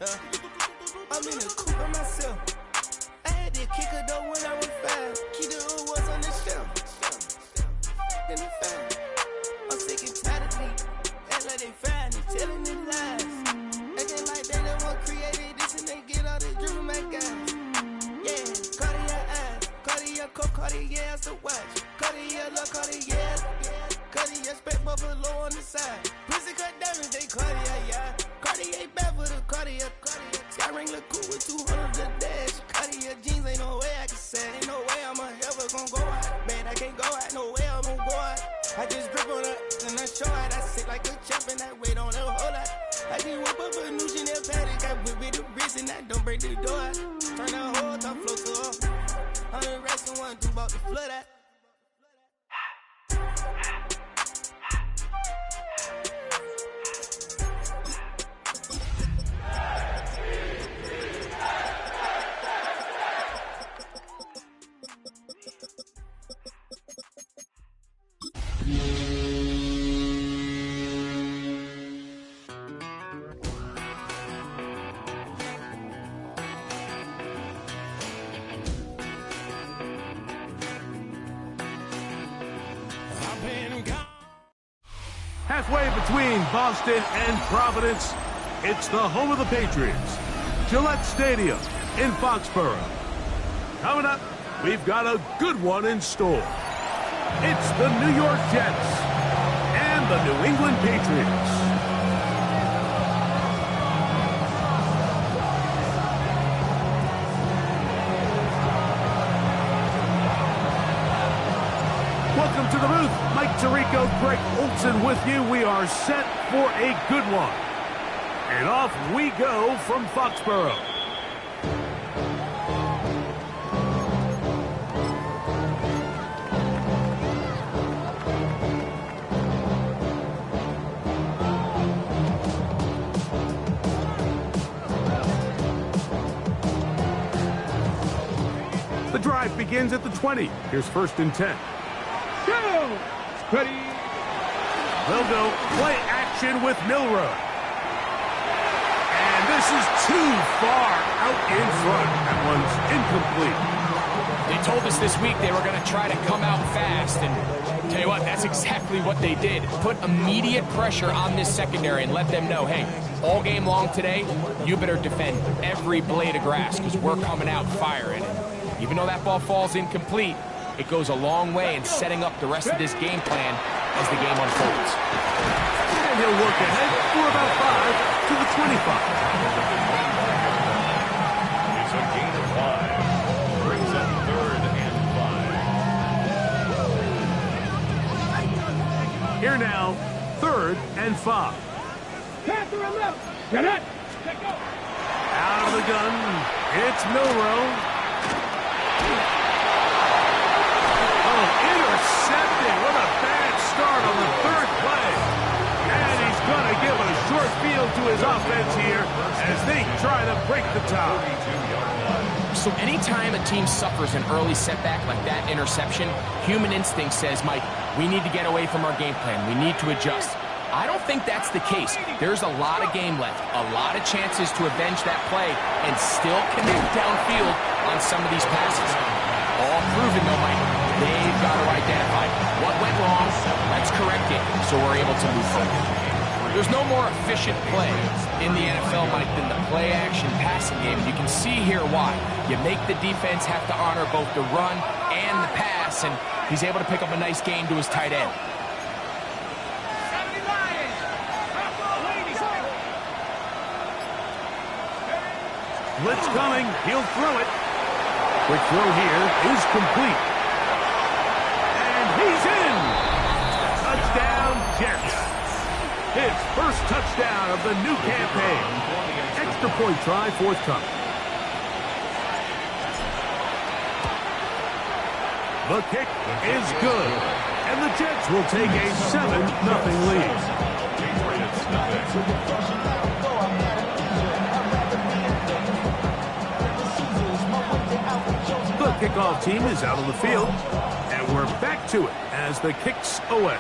I'm in the coupe by myself. I had that kicker though when I was 5. Keep the old ones on the shelf. Then the 5. I'm sick and tired of me. Act like they fine and telling them lies. Acting like they the one created this and they get all this drip from my guys. Yeah, Cartier eyes, Cartier coat, Cartier as the watch. Cartier look, Cartier, Cartier spec buffalo on the side. Pussy cut diamonds, they Cartier, yeah. Cartier bad for the Cartier. Sky ring look cool with 200 the dash. Cartier jeans, ain't no way I can say. Ain't no way I'm ever gon' go out. Man, I can't go out, no way I'm gon' go out. I just drip on her and I show out. I sit like a champ and I wait on her whole lot. I just whip up a new Chanel paddock. I whip with the wrist and I don't break the door out. Turn the whole top flow to her. I'm the rest of one, do about the flood out. Halfway between Boston and Providence, it's the home of the Patriots, Gillette Stadium in Foxborough. Coming up, we've got a good one in store. It's the New York Jets and the New England Patriots. Welcome to the booth. Mike Tirico, Greg Olson with you. We are set for a good one. And off we go from Foxborough. The drive begins at the 20. Here's 1st and 10. Go! Ready? They'll go play action with Milroe. And this is too far out in front. That one's incomplete. They told us this week they were going to try to come out fast, and tell you what, that's exactly what they did. Put immediate pressure on this secondary and let them know, hey, all game long today, you better defend every blade of grass because we're coming out firing. And even though that ball falls incomplete, it goes a long way in setting up the rest of this game plan as the game unfolds. And he'll work ahead for about 5 to the 25. It's a gain of 5. Brings up 3rd and 5. Here now, 3rd and 5. Panther left. Get it. Go. Out of the gun, it's Milroe. Intercepted. What a bad start on the 3rd play. And he's going to give a short field to his offense here as they try to break the tie. So anytime a team suffers an early setback like that interception, human instinct says, Mike, we need to get away from our game plan. We need to adjust. I don't think that's the case. There's a lot of game left, a lot of chances to avenge that play and still connect downfield on some of these passes. All proven, though, Mike. They've got to identify what went wrong, let's correct it, so we're able to move forward. There's no more efficient play in the NFL, Mike, than the play-action passing game. You can see here why. You make the defense have to honor both the run and the pass, and he's able to pick up a nice gain to his tight end. Blitz coming. He'll throw it. Quick throw here is complete. And he's in. Touchdown, Jets. His first touchdown of the new campaign. Extra point try forthcoming. The kick is good. And the Jets will take a 7-0 lead. The kickoff team is out on the field, and we're back to it as the kick's away.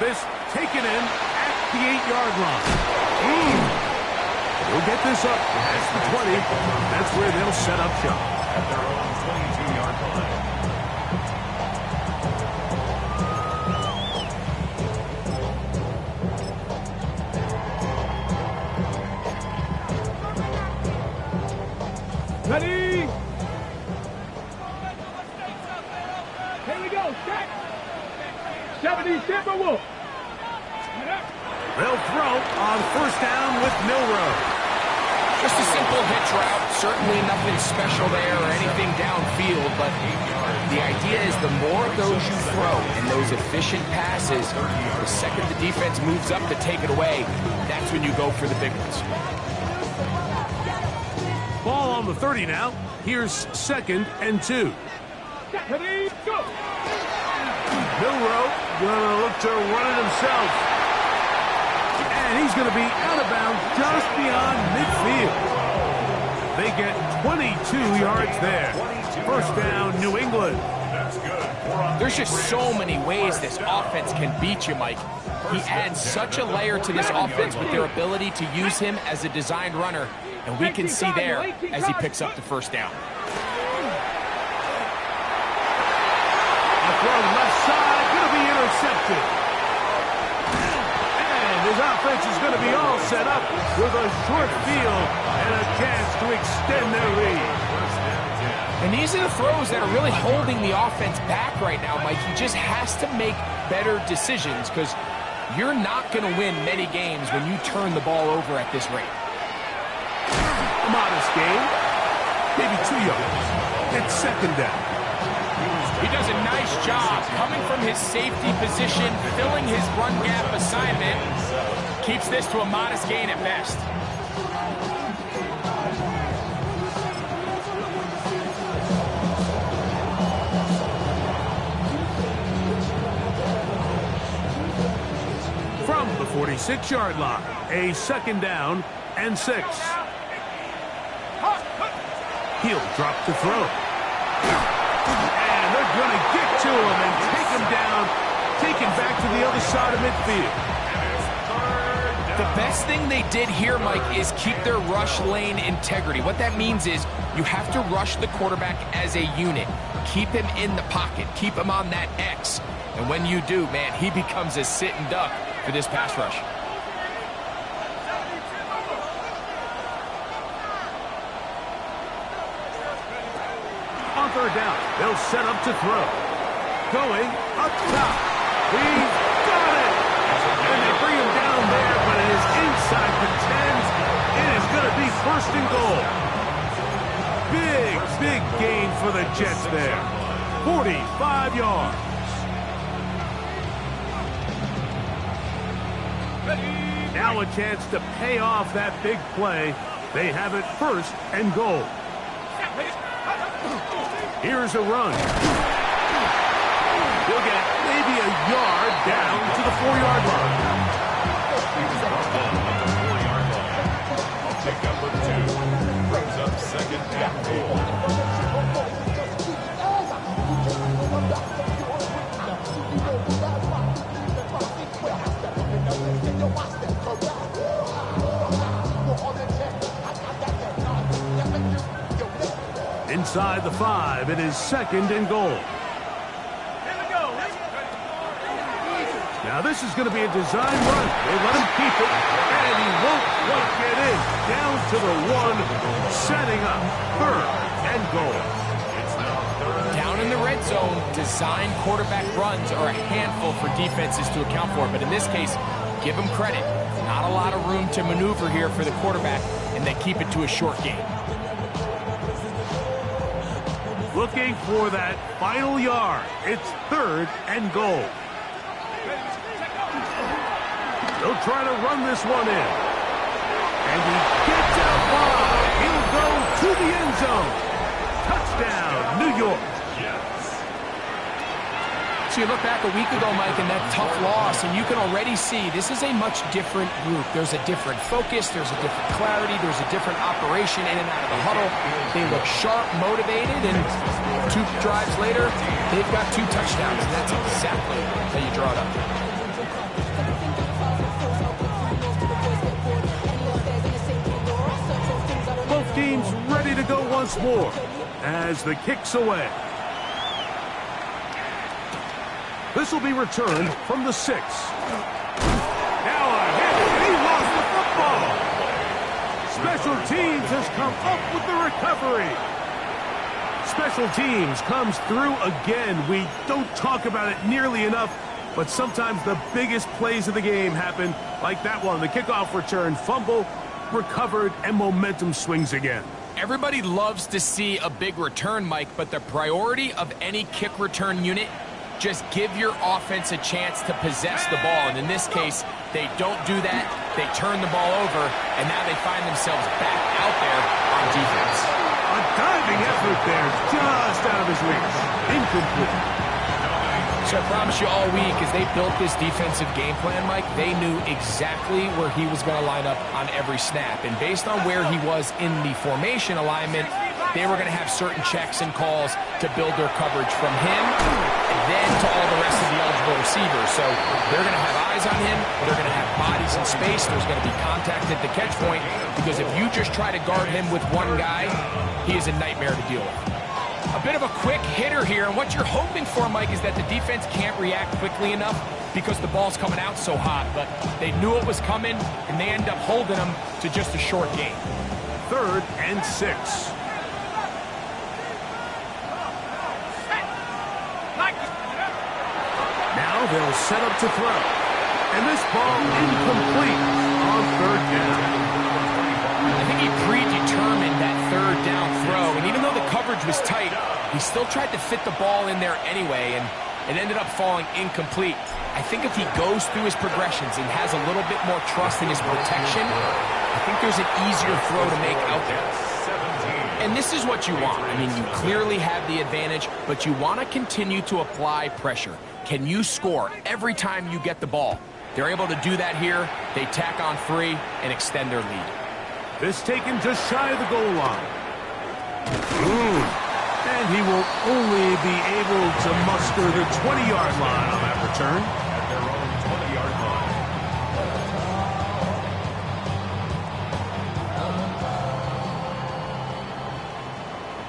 This taken in at the 8-yard line. He'll get this up past the 20. That's where they'll set up shop. At their own 22-yard line. Ready? Here we go, set. 70 Timberwolves. They'll throw on first down with Milroe. Just a simple hitch route. Certainly nothing special there or anything downfield, but the idea is the more of those you throw and those efficient passes, the second the defense moves up to take it away, that's when you go for the big ones. Ball on the 30 now. Here's 2nd and 2. Ready, go. Milroe gonna look to run it himself. And he's gonna be out of bounds just beyond midfield. They get 22 yards there. First down, New England. That's good. There's just so many ways this offense can beat you, Mike. He adds such a layer to this offense with their ability to use him as a designed runner, and we can see there as he picks up the first down. Throw left side, going to be intercepted. And his offense is going to be all set up with a short field and a chance to extend their lead. And these are the throws that are really holding the offense back right now, Mike. He just has to make better decisions because you're not going to win many games when you turn the ball over at this rate. A modest gain, maybe 2 yards. It's 2nd down. He does a nice job coming from his safety position, filling his run gap assignment. Keeps this to a modest gain at best. From the 46-yard line, a 2nd down and 6. He'll drop to throw. And they're going to get to him and take him down, take him back to the other side of midfield. The best thing they did here, Mike, is keep their rush lane integrity. What that means is you have to rush the quarterback as a unit. Keep him in the pocket. Keep him on that X. And when you do, man, he becomes a sit and duck for this pass rush. On 3rd down, they'll set up to throw. Going up top. He's got it! And they bring him down there, but it is inside the 10. It is going to be 1st and goal. Big gain for the Jets there. 45 yards. Now a chance to pay off that big play. They have it 1st and goal. Here's a run. He'll get maybe a yard down to the 4-yard line. I'll take up with 2. Brings up 2nd and goal. Inside the 5, it is 2nd and goal. Now this is going to be a design run. They let him keep it, and he won't quite get in. Down to the 1, setting up 3rd and goal. Down in the red zone, design quarterback runs are a handful for defenses to account for. But in this case, give them credit. Not a lot of room to maneuver here for the quarterback, and they keep it to a short game. Looking for that final yard. It's 3rd and goal. They'll try to run this one in. And he gets out wide. He'll go to the end zone. Touchdown, New York. So you look back a week ago, Mike, and that tough loss, and you can already see this is a much different group. There's a different focus, there's a different clarity, there's a different operation in and out of the huddle. They look sharp, motivated, and 2 drives later, they've got 2 touchdowns, and that's exactly how you draw it up. once more as the kick's away. This will be returned from the 6. Now a hit, and he lost the football. Special teams has come up with the recovery. Special teams comes through again. We don't talk about it nearly enough, but sometimes the biggest plays of the game happen like that one. The kickoff return, fumble, recovered, and momentum swings again. Everybody loves to see a big return, Mike, but the priority of any kick return unit, just give your offense a chance to possess the ball. And in this case, they don't do that. They turn the ball over, and now they find themselves back out there on defense. A diving effort there, just out of his reach. Incomplete. So I promise you all week, as they built this defensive game plan, Mike, they knew exactly where he was going to line up on every snap. And based on where he was in the formation alignment, they were going to have certain checks and calls to build their coverage from him and then to all the rest of the eligible receivers. So they're going to have eyes on him. They're going to have bodies in space. There's going to be contact at the catch point, because if you just try to guard him with one guy, he is a nightmare to deal with. A bit of a quick hitter here, and what you're hoping for, Mike, is that the defense can't react quickly enough because the ball's coming out so hot, but they knew it was coming, and they end up holding them to just a short gain. 3rd and 6. Now they'll set up to throw, and this ball incomplete on 3rd down. I think he predetermined that 3rd down throw, and even though the coverage was tight, he still tried to fit the ball in there anyway, and it ended up falling incomplete. I think if he goes through his progressions and has a little bit more trust in his protection, I think there's an easier throw to make out there. And this is what you want. I mean, you clearly have the advantage, but you want to continue to apply pressure. Can you score every time you get the ball? They're able to do that here. They tack on 3 and extend their lead. This taken just shy of the goal line. And he will only be able to muster the 20-yard line on that return. At their own 20-yard line.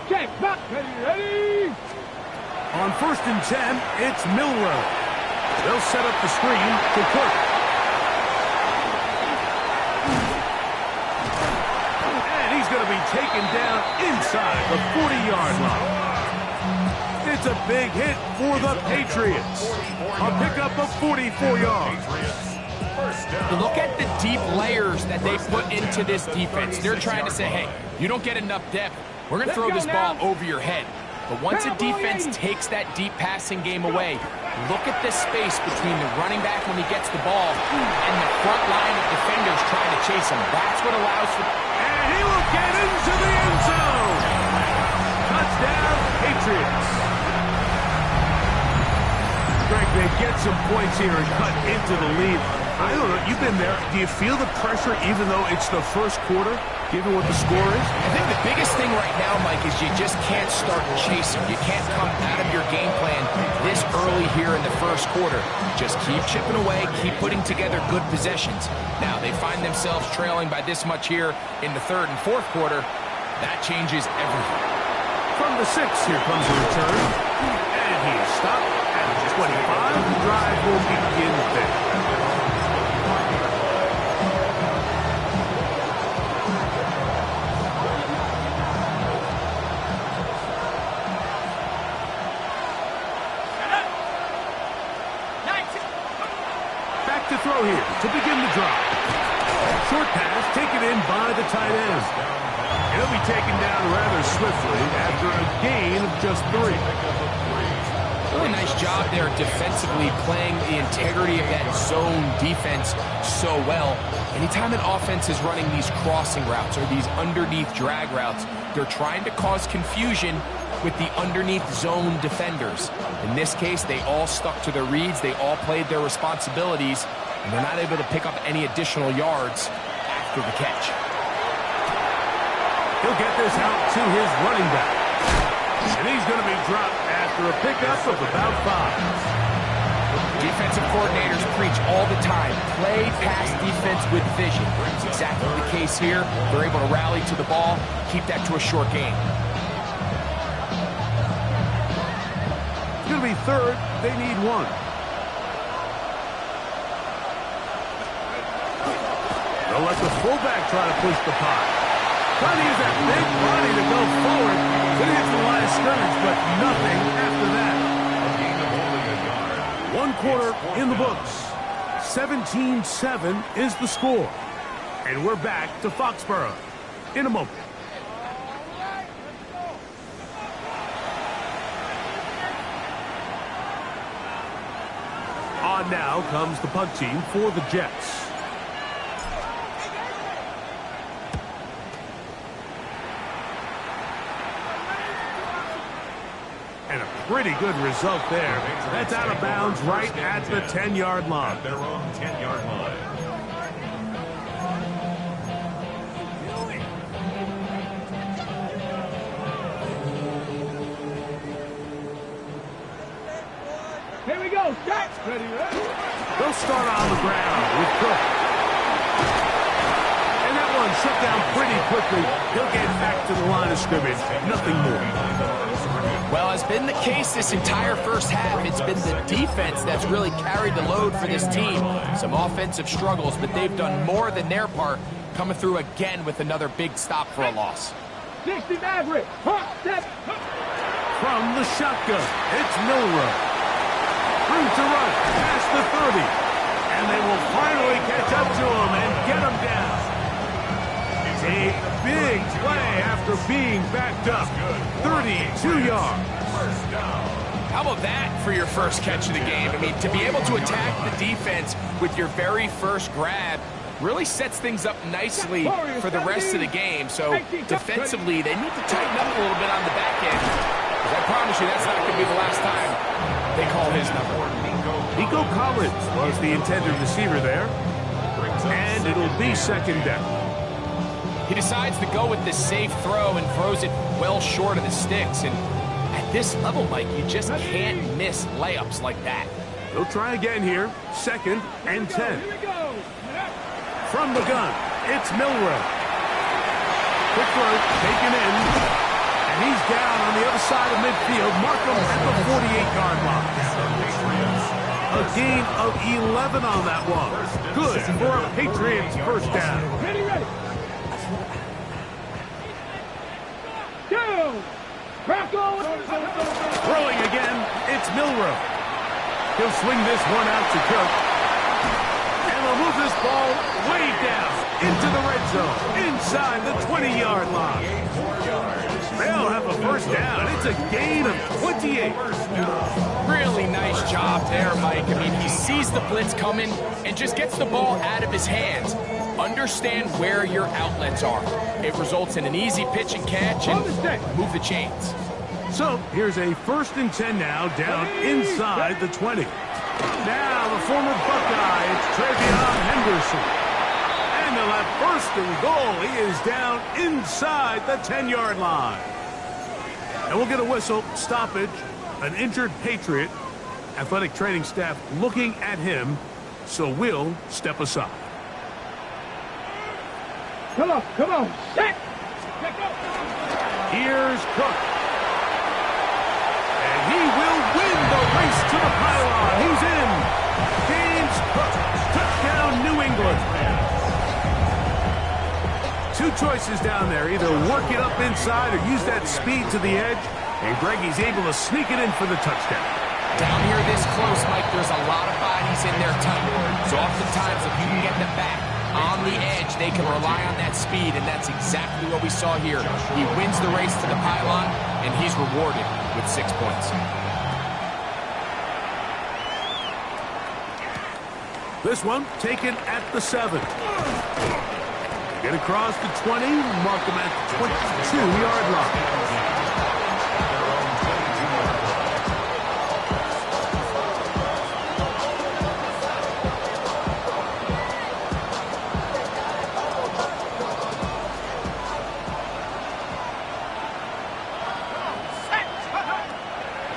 Check, back, ready? On 1st and 10, it's Milroe. They'll set up the screen to Cook. And he's going to be taken down inside the 40-yard line. It's a big hit for the Patriots. A pickup of 44 yards. Look at the deep layers that they put into this defense. They're trying to say, hey, you don't get enough depth. We're going to throw this ball over your head. But once a defense takes that deep passing game away, look at the space between the running back when he gets the ball and the front line of defenders trying to chase him. That's what allows for... And he will get into the end zone. Touchdown, Patriots. Greg, they get some points here and cut into the lead. I don't know, you've been there. Do you feel the pressure even though it's the first quarter, given what the score is? I think the biggest thing right now, Mike, is you just can't start chasing. You can't come out of your game plan this early here in the first quarter. Just keep chipping away, keep putting together good possessions. Now, they find themselves trailing by this much here in the 3rd and 4th quarter. That changes everything. From the 6, here comes the return. And he is stopped at 25. The drive will begin there. To throw here to begin the drive. Short pass taken in by the tight end. He'll be taken down rather swiftly after a gain of just 3. Really nice job there defensively, playing the integrity of that zone defense so well. Anytime an offense is running these crossing routes or these underneath drag routes, they're trying to cause confusion with the underneath zone defenders. In this case, they all stuck to their reads, they all played their responsibilities, and they're not able to pick up any additional yards after the catch. He'll get this out to his running back. And he's going to be dropped after a pickup of about 5. Defensive coordinators preach all the time, play pass defense with vision. It's exactly the case here. They're able to rally to the ball, keep that to a short gain. third. They need one. They'll let the fullback try to push the pot. Trying to use that big body to go forward. Could get to the line of scrimmage, but nothing after that. A gain of only a yard. One quarter in the books. 17-7 is the score. And we're back to Foxborough in a moment. On now comes the punt team for the Jets. And a pretty good result there. That's out of bounds right at the 10-yard line. At their own 10-yard line. Here we go. Start. Ready, ready. They'll start on the ground with Cook. And that one shut down pretty quickly. He'll get back to the line of scrimmage. Nothing more. Well, has been the case this entire first half. It's been the defense that's really carried the load for this team. Some offensive struggles, but they've done more than their part, coming through again with another big stop for a loss. 60 Maverick. Hot step. From the shotgun, it's Milroe. Room to run, past the 30. And they will finally catch up to him and get him down. A big play after being backed up. 32 yards. How about that for your first catch of the game? I mean, to be able to attack the defense with your very first grab really sets things up nicely for the rest of the game. So defensively, they need to tighten up a little bit on the back end. Because I promise you, that's not going to be the last time they call his number. Nico Collins was the intended receiver there. And it'll be second down. He decides to go with the safe throw and throws it well short of the sticks. And at this level, Mike, you just can't miss layups like that. They'll try again here. Second and 10. Here we go. From the gun, it's Milroe. Quick throw, taken in. And he's down on the other side of midfield. Mark him at the 48-yard line. A gain of 11 on that one. Good for a Patriots first down. Ready, ready. Go. Rocco. Throwing again, it's Milroe. He'll swing this one out to Kirk. And they'll move this ball way down into the red zone, inside the 20-yard line. They'll have a first down. It's a gain of 28. Really nice job there, Mike. I mean, he sees the blitz coming and just gets the ball out of his hands. Understand where your outlets are. It results in an easy pitch and catch and move the chains. So here's a 1st and 10 now, down inside the 20. Now the former Buckeye, it's Trevion Henderson. And they'll have 1st and goal. He is down inside the 10-yard line. And we'll get a whistle, stoppage, an injured Patriot. Athletic training staff looking at him, so we'll step aside. Come on. Set. Here's Cook. And he will win the race to the pylon. He's in. James Cook. Touchdown, New England. Two choices down there. Either work it up inside or use that speed to the edge. And Greggy's able to sneak it in for the touchdown. Down here this close, Mike, there's a lot of bodies in there tight. So oftentimes, if you can get them back on the edge, they can rely on that speed, and that's exactly what we saw here. He wins the race to the pylon, and he's rewarded with 6 points. This one taken at the 7. Get across the 20, mark them at the 22-yard line.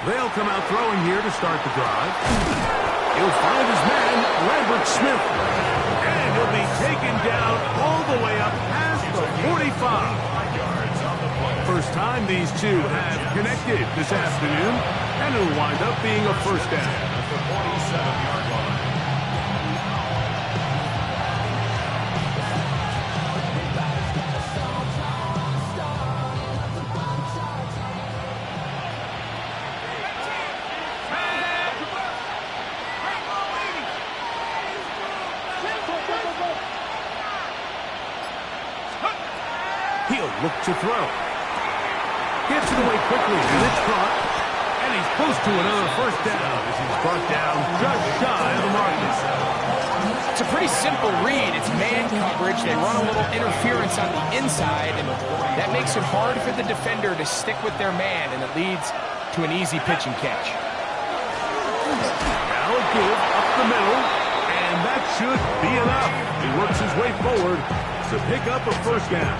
They'll come out throwing here to start the drive. He'll find his man, Lambert Smith. And he'll be taken down all the way up past the 45. first time these two have connected this afternoon, and it'll wind up being a first down. At the 47-yard line. He'll look to throw. Gets it away quickly, and it's caught. And he's close to another first down as he's brought down just shy of the marker. It's a pretty simple read. It's man coverage. They run a little interference on the inside, and that makes it hard for the defender to stick with their man, and it leads to an easy pitch and catch. Now a give up the middle, and that should be enough. He works his way forward to pick up a first down.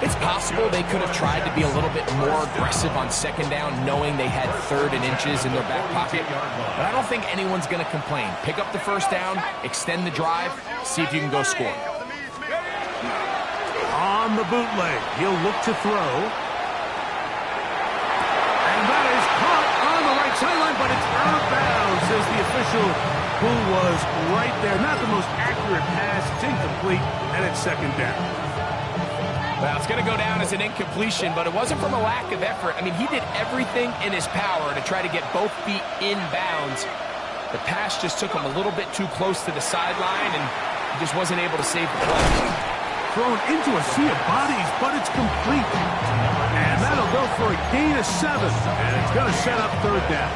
It's possible they could have tried to be a little bit more aggressive on second down, knowing they had 3rd and inches in their back pocket. But I don't think anyone's going to complain. Pick up the first down, extend the drive, see if you can go score. On the bootleg, he'll look to throw. And that is caught on the right sideline, but it's out of bounds, says the official, who was right there. Not the most accurate pass. It's incomplete, and it's second down. Well, it's going to go down as an incompletion, but it wasn't from a lack of effort. I mean, he did everything in his power to try to get both feet in bounds. The pass just took him a little bit too close to the sideline, and he just wasn't able to save the play. Thrown into a sea of bodies, but it's complete. And that'll go for a gain of 7, and it's going to set up third down.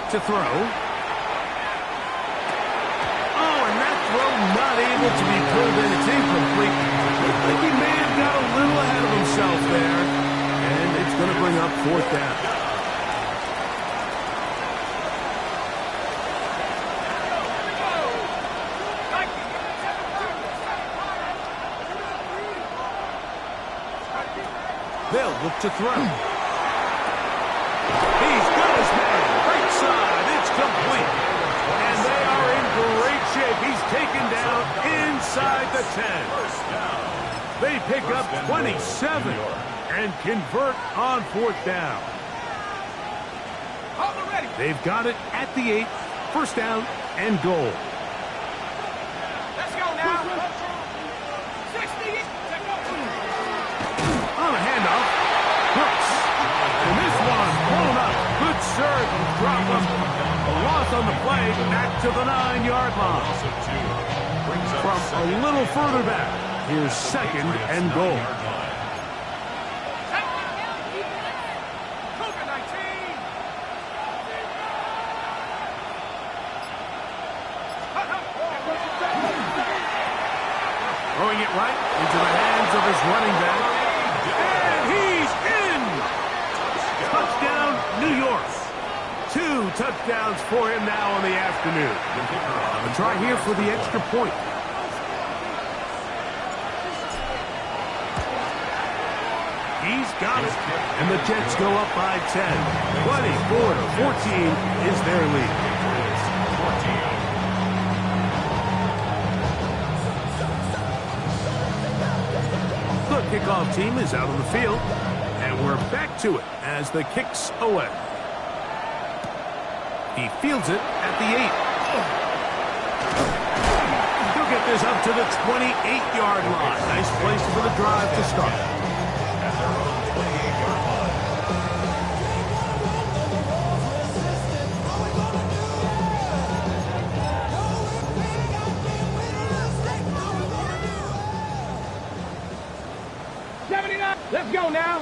To throw. Oh, and that throw not able to be pulled in. It's incomplete. I think he may have got a little ahead of himself there. And it's going to bring up fourth down. They'll look to throw. He's got his man. Right side. It's complete. And they are in great shape. He's taken down inside the 10. They pick up 27 and convert on fourth down. They've got it at the 8. First down and goal. Let's go now. 60. On a handoff. Brooks. And this one blown up. Good serve and drop him. A loss on the play. Back to the 9-yard line. From a little further back, here's second and goal. Throwing it right into the hands of his running back. And he's in! Touchdown, New York. 2 touchdowns for him now in the afternoon. A try here for the extra point. He's got it. And the Jets go up by 10. 24-14 is their lead. The kickoff team is out on the field, and we're back to it as the kick's away. He fields it at the 8. He'll get this up to the 28-yard line. Nice place for the drive to start. Let's go now.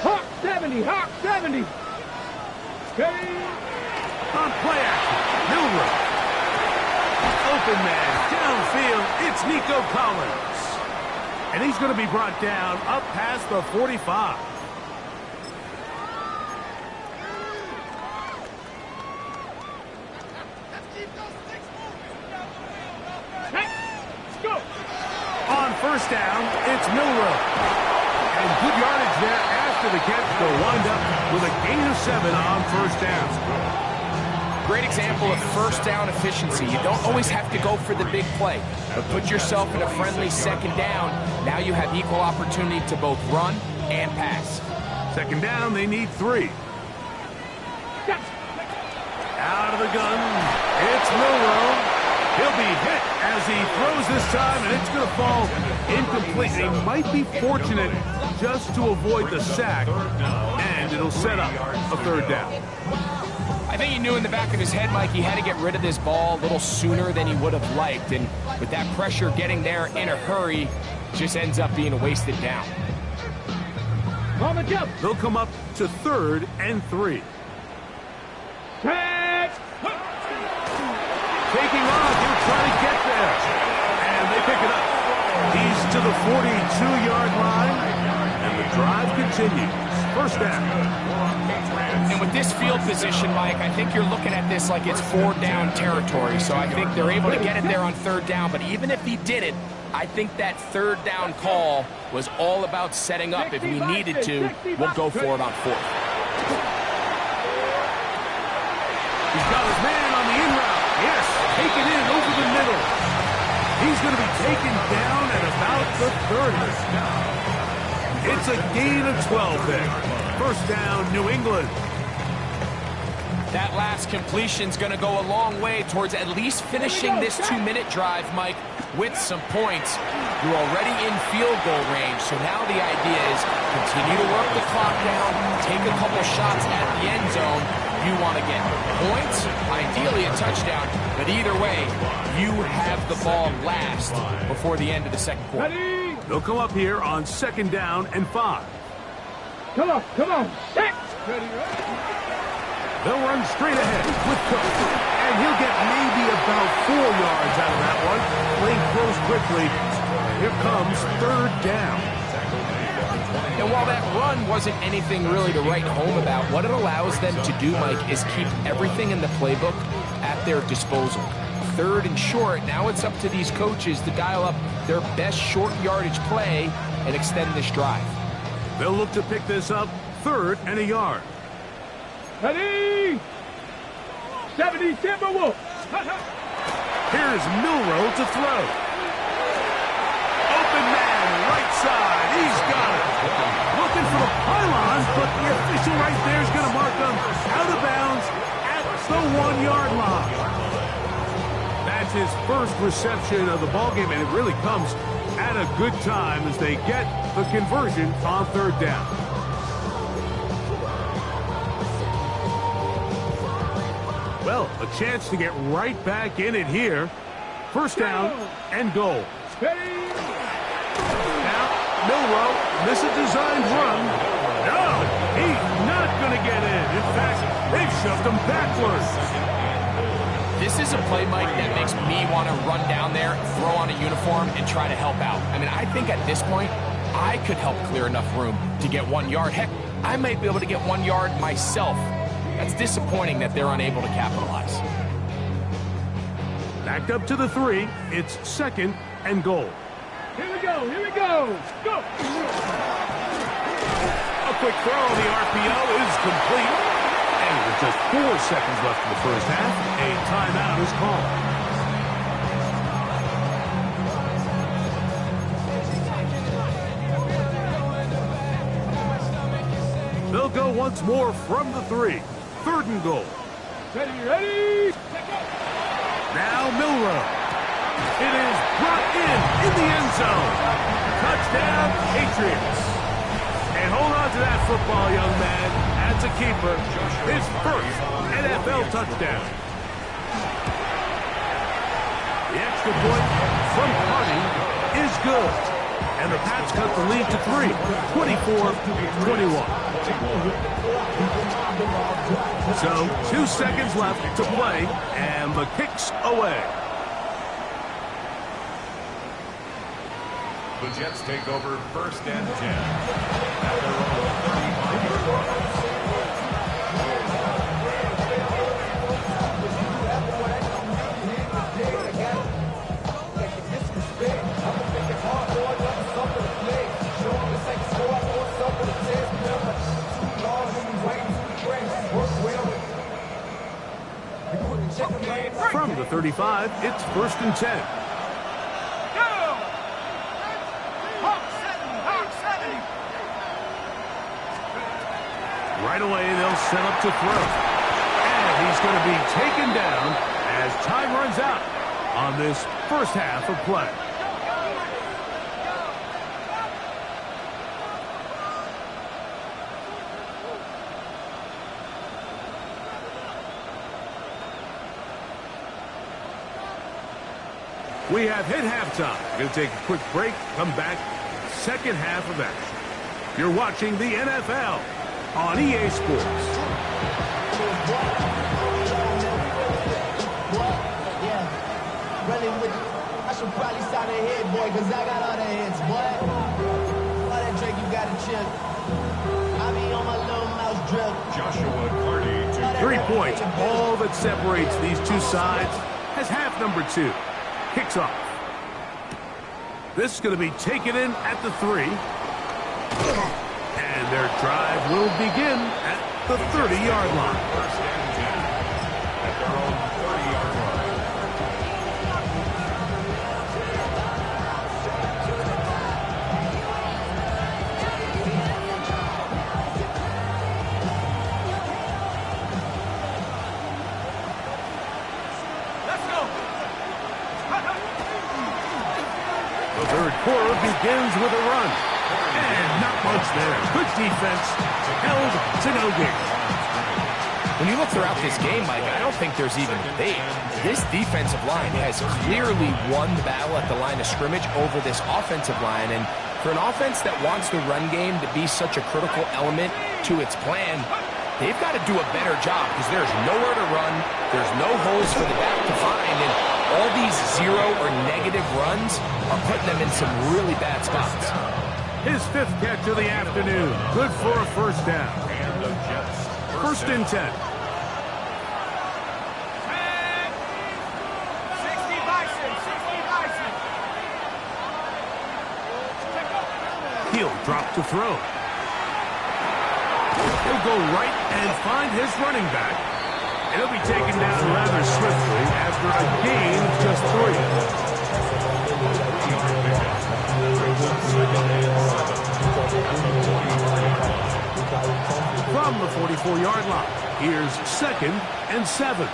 Hawk 70, Hawk 70. Steady. On play action, Milroe. Open man, downfield, it's Nico Collins. And he's going to be brought down up past the 45. Let's go. On first down, it's Milroe. And good yardage there after the catch to wind up with a gain of 7 on first down. Great example of first down efficiency. You don't always have to go for the big play, but put yourself in a friendly second down. Now you have equal opportunity to both run and pass. Second down, they need 3. Out of the gun, it's Milroe. He'll be hit as he throws this time, and it's going to fall incomplete. He might be fortunate just to avoid the sack, and it'll set up a third down. I think he knew in the back of his head, Mike, he had to get rid of this ball a little sooner than he would have liked, and with that pressure getting there in a hurry, just ends up being a wasted down. On the jump. They'll come up to 3rd and 3. Catch. Taking off, he'll try to get there. And they pick it up. He's to the 42-yard line, and the drive continues. First down. And with this field position, Mike, I think you're looking at this like it's 4-down territory. So I think they're able to get it there on 3rd down. But even if he did it, I think that 3rd down call was all about setting up. If we needed to, we'll go for it on 4th. He's got his man on the in route. Yes, take it in over the middle. He's going to be taken down at about the 30. It's a gain of 12 there. First down, New England. That last completion's going to go a long way towards at least finishing this 2-minute drive, Mike, with some points. You're already in field goal range, so now the idea is continue to work the clock down, take a couple shots at the end zone. You want to get points, ideally a touchdown, but either way, you have the ball last before the end of the second quarter. They'll come up here on 2nd down and 5. Come on, come on. Set. They'll run straight ahead with Cook, and he'll get maybe about 4 yards out of that one. Lane throws quickly. Here comes 3rd down. And while that run wasn't anything really to write home about, what it allows them to do, Mike, is keep everything in the playbook at their disposal. 3rd and short, now it's up to these coaches to dial up their best short yardage play and extend this drive. They'll look to pick this up 3rd and a yard. Ready. 70 Timberwolves. Here's Milroe to throw. Open man, right side. He's got it. Looking for the pylon, but the official right there is going to mark them out of bounds at the 1-yard line. That's his first reception of the ballgame, and it really comes at a good time as they get the conversion on 3rd down. Well, a chance to get right back in it here. First down and goal. Now, Milroe, this is a designed run. No, he's not going to get in. In fact, they've shoved him backwards. This is a play, Mike, that makes me want to run down there, throw on a uniform, and try to help out. I mean, I think at this point, I could help clear enough room to get 1 yard. Heck, I might be able to get 1 yard myself. That's disappointing that they're unable to capitalize. Backed up to the 3. It's 2nd and goal. Here we go, here we go. Go. A quick throw on the RPO is complete. And with just 4 seconds left in the first half, a timeout is called. They'll go once more from the 3. 3rd and goal. Ready. Now Milroe. It is brought in the end zone. Touchdown, Patriots. And hold on to that football, young man. That's a keeper. His first NFL touchdown. The extra point from Carney is good. And the Pats cut the lead to 3, 24-21. So, 2 seconds left to play, and the kick's away. The Jets take over 1st and 10 at their own 35-yard line. 35, it's 1st and 10. Right away, they'll set up to throw. And he's going to be taken down as time runs out on this first half of play. We have hit halftime. Going to take a quick break, come back, second half of action. You're watching the NFL on EA Sports. I should probably sign a hit, boy, because I got all the hits, boy. All that Drake, you got a chip. I be on my little mouse drip. Joshua Carty to 3 points, all that separates these two sides, has half number 2. Kicks off. This is going to be taken in at the 3. And their drive will begin at the 30-yard line. first and 10 at their own 30-yard line. The third quarter begins with a run. And not much there. Good defense. Held to no gain. When you look throughout this game, Mike, I don't think there's even debate. This defensive line has clearly won the battle at the line of scrimmage over this offensive line. And for an offense that wants the run game to be such a critical element to its plan, they've got to do a better job because there's nowhere to run. There's no holes for the back to find. And all these zero or negative runs are putting them in some really bad spots. His 5th catch of the afternoon. Good for a first down. And the Jets. 1st and 10. He'll drop to throw. He'll go right and find his running back. And he'll be taken down rather swiftly after a gain of just 3. From the 44-yard line, here's 2nd and 7.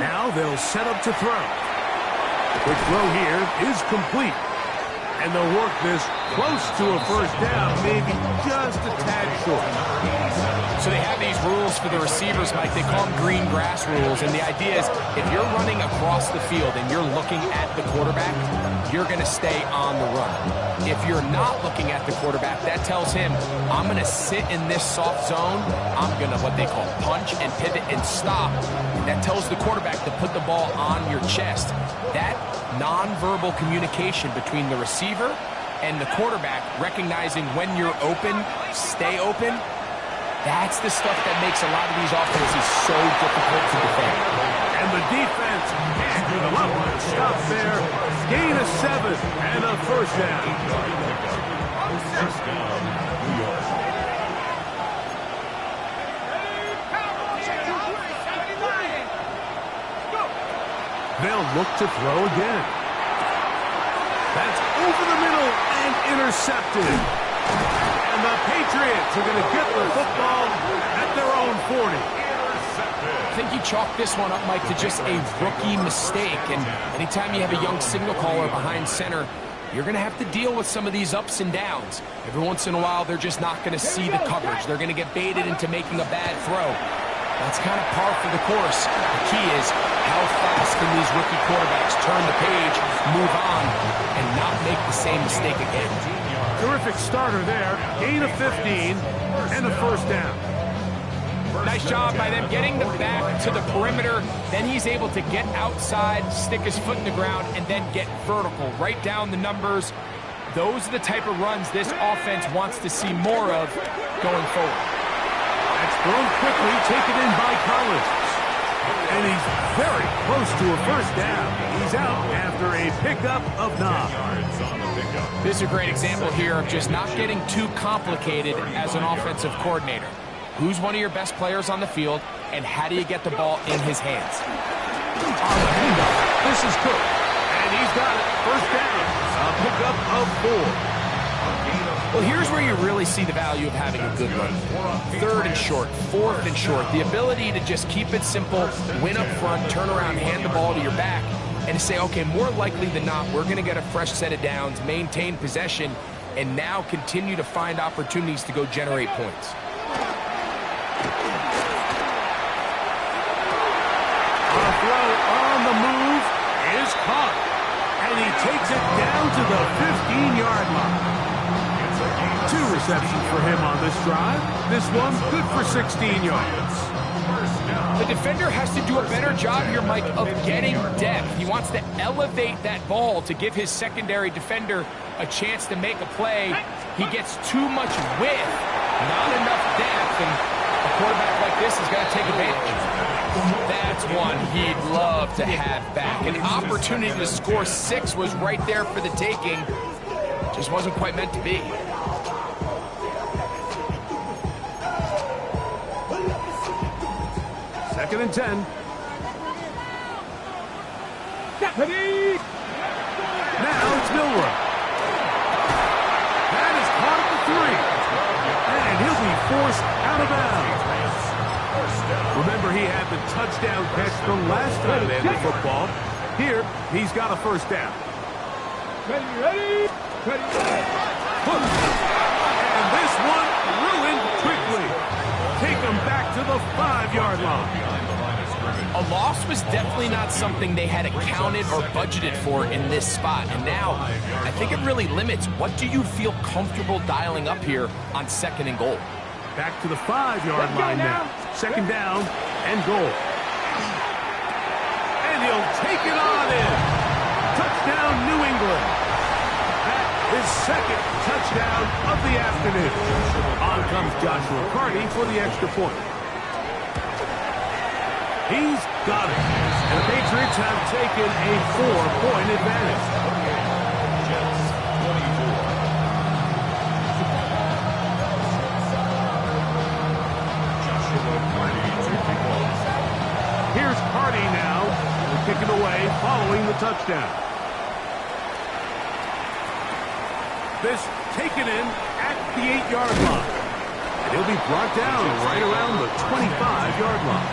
Now they'll set up to throw. The throw here is complete. And they'll work this close to a first down, maybe just a tad short. So they have these rules for the receivers, Mike. They call them green grass rules. And the idea is if you're running across the field and you're looking at the quarterback, you're going to stay on the run. If you're not looking at the quarterback, that tells him, I'm going to sit in this soft zone. I'm going to what they call punch and pivot and stop. That tells the quarterback to put the ball on your chest. That nonverbal communication between the receiver and the quarterback, recognizing when you're open, stay open, that's the stuff that makes a lot of these offenses so difficult to defend. And the defense can't do the level stop there. Gain of 7 and a first down. First down, New York. They'll look to throw again. That's over the middle and intercepted. And the Patriots are going to get the football at their own 40. I think you chalk this one up, Mike, to just a rookie mistake. And anytime you have a young signal caller behind center, you're going to have to deal with some of these ups and downs. Every once in a while, they're just not going to see the coverage. They're going to get baited into making a bad throw. That's kind of par for the course. The key is how fast can these rookie quarterbacks turn the page, move on, and not make the same mistake again. Terrific starter there. Gain of 15 and a first down. Nice job by them getting the back to the perimeter. Then he's able to get outside, stick his foot in the ground, and then get vertical. Right down the numbers. Those are the type of runs this offense wants to see more of going forward. That's thrown quickly, taken in by Collins. And he's very close to a first down. He's out after a pickup of 9. Yards on the pickup. This is a great example here of just not getting too complicated as an offensive coordinator. Who's one of your best players on the field, and how do you get the ball in his hands? On the handoff, this is Cook. And he's got it. First down. A pickup of 4. Well, here's where you really see the value of having a good run. 3rd and short, 4th and short. The ability to just keep it simple, win up front, turn around, hand the ball to your back, and to say, okay, more likely than not, we're going to get a fresh set of downs, maintain possession, and now continue to find opportunities to go generate points. A throw on the move is caught. And he takes it down to the 15-yard line. 2 receptions for him on this drive. This one good for 16 yards. The defender has to do a better job here, Mike, of getting depth. He wants to elevate that ball to give his secondary defender a chance to make a play. He gets too much width, not enough depth, and a quarterback like this is going to take advantage. That's one he'd love to have back. An opportunity to score 6 was right there for the taking. Just wasn't quite meant to be. Second and 10. Deputy! Now it's Milroe. That is caught at the 3. And he'll be forced out of bounds. Remember, he had the touchdown catch from last time they had the football. Here, he's got a first down. Ready? And this one ruined quickly. Take him back to the 5-yard line. A loss was definitely not something they had accounted or budgeted for in this spot. And now, I think it really limits what do you feel comfortable dialing up here on 2nd and goal. Back to the 5-yard line now. 2nd down and goal. And he'll take it on in. Touchdown, New England. That is 2nd touchdown of the afternoon. On comes Joshua Carty for the extra point. He's got it. And the Patriots have taken a 4-point advantage. Here's Carty now. He'll kick it away following the touchdown. This taken in at the 8-yard line. And he'll be brought down right around the 25-yard line.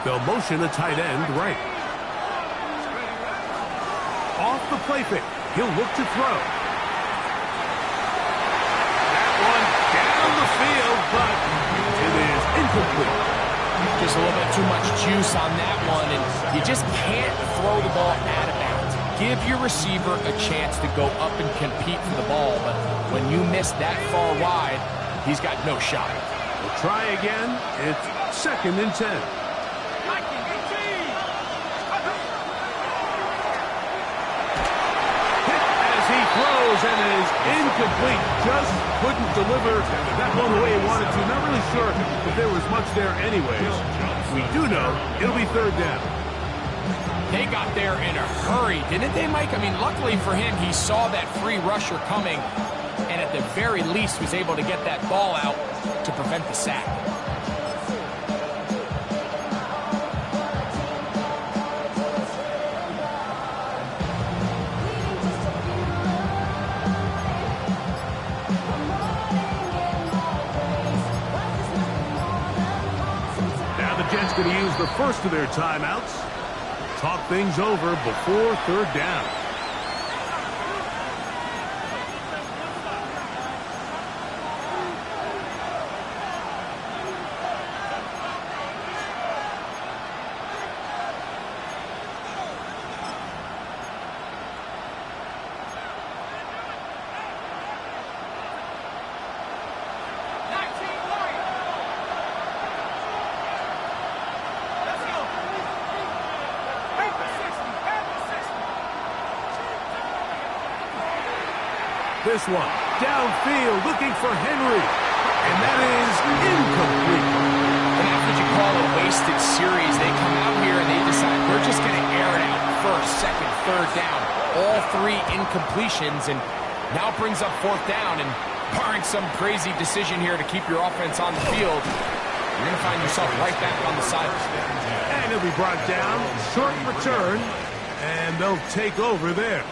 They'll motion a tight end right. Off the play fake. He'll look to throw. That one down the field, but it is incomplete. Just a little bit too much juice on that one, and you just can't throw the ball out of bounds. Give your receiver a chance to go up and compete for the ball, but when you miss that far wide, he's got no shot. We'll try again. It's 2nd and 10. Throws and it is incomplete. Just couldn't deliver that one the way he wanted to. Not really sure if there was much there anyways. We do know it'll be 3rd down. They got there in a hurry, didn't they, Mike? I mean, luckily for him, he saw that free rusher coming and at the very least was able to get that ball out to prevent the sack. Jets going to use the first of their timeouts. Talk things over before 3rd down. this one. Downfield, looking for Henry. And that is incomplete. And that's what you call a wasted series. They come out here and they decide we're just going to air it out. First, second, third down. All three incompletions, and now it brings up fourth down. And barring some crazy decision here to keep your offense on the field, you're going to find yourself right back on the sideline. And he'll be brought down. Short return. And they'll take over there.